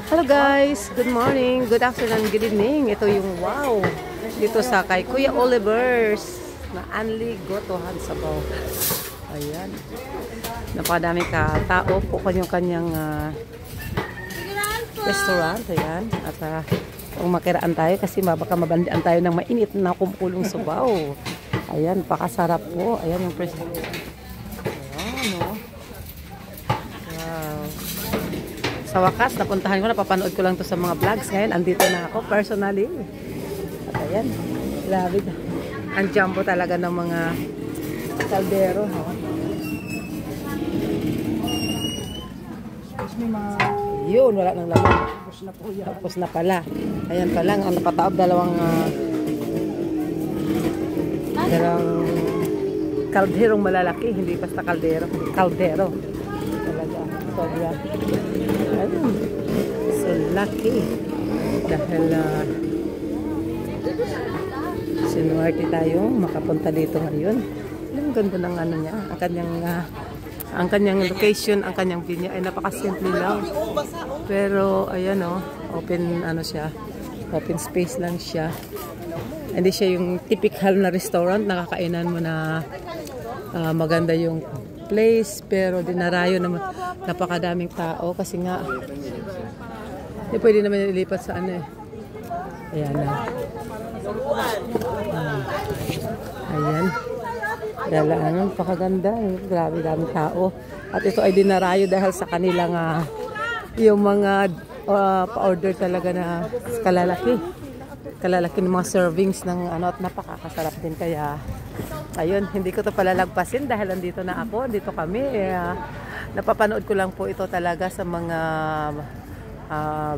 Hello guys, good morning, good afternoon, good evening. Ito yung wow dito sa kay Kuya Oliver's na Anli Gotohan Sabaw. Ayan, napakadaming tao po kanyang restaurant. Ayan, at kung makiraan tayo kasi baka mabandian tayo ng mainit na kumukulong sabaw. Ayan, pakasarap po. Ayan yung president. Ayan, oh. Wow. Sa wakas, napuntahan ko, napapanood ko lang to sa mga vlogs. Ngayon, andito na ako personally. At ayan, grabe. Ang jumbo talaga ng mga kaldero. Yun, wala nang laman. Tapos na pala. Ayan pa lang, ang napataob dalawang kalderong malalaki. Hindi basta kaldero. Kaldero. Talaga. Sobra. Ayun. So lucky. Dahil sinuwerte tayo makapunta dito ngayon. Ang ganda ng ano niya. Ang kanyang location, ang kanyang venue ay napakasimple lang. Pero ayan o, open ano siya. Open space lang siya. Hindi siya yung typical na restaurant, nakakainan mo na maganda yung place, pero dinarayo naman napakadaming tao kasi nga hindi pwede naman ilipat sa ano eh. Ayan na. Ayan. Dalaan, napakaganda. Grabe daming tao. At ito ay dinarayo dahil sa kanilang yung mga pa-order talaga na kalalaki ng mga servings ng ano, at napakakasarap din. Kaya ayun, hindi ko to palalagpasin dahil andito na ako, dito kami. Napapanood ko lang po ito talaga sa mga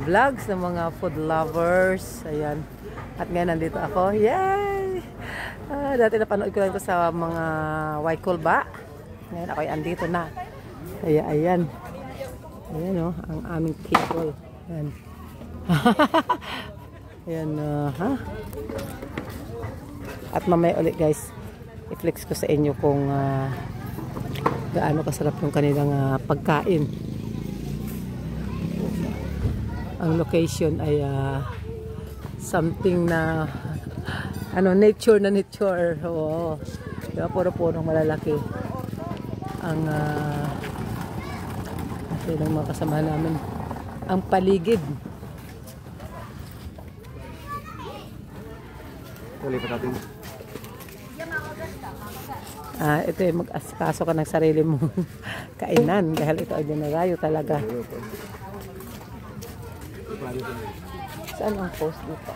vlogs ng mga food lovers. Ayan. At ngayon nandito ako. Yay! Dati napanood ko lang ito sa mga Waikulba. Ngayon ako ay andito na. Kaya ayan. Ayan o, ang aming people. Ayan. Ayan, ha? At mamaya ulit guys, i-flex ko sa inyo kung gaano kasarap yung kanilang pagkain. Ang location ay something na ano, nature na nature. Oo. Diba, puro-puro malalaki ang ng mga kasama namin. Ang paligid. Ito ay mag-asikaso ka ng sarili mong kainan dahil ito ay dinarayo talaga. Saan ang post dito?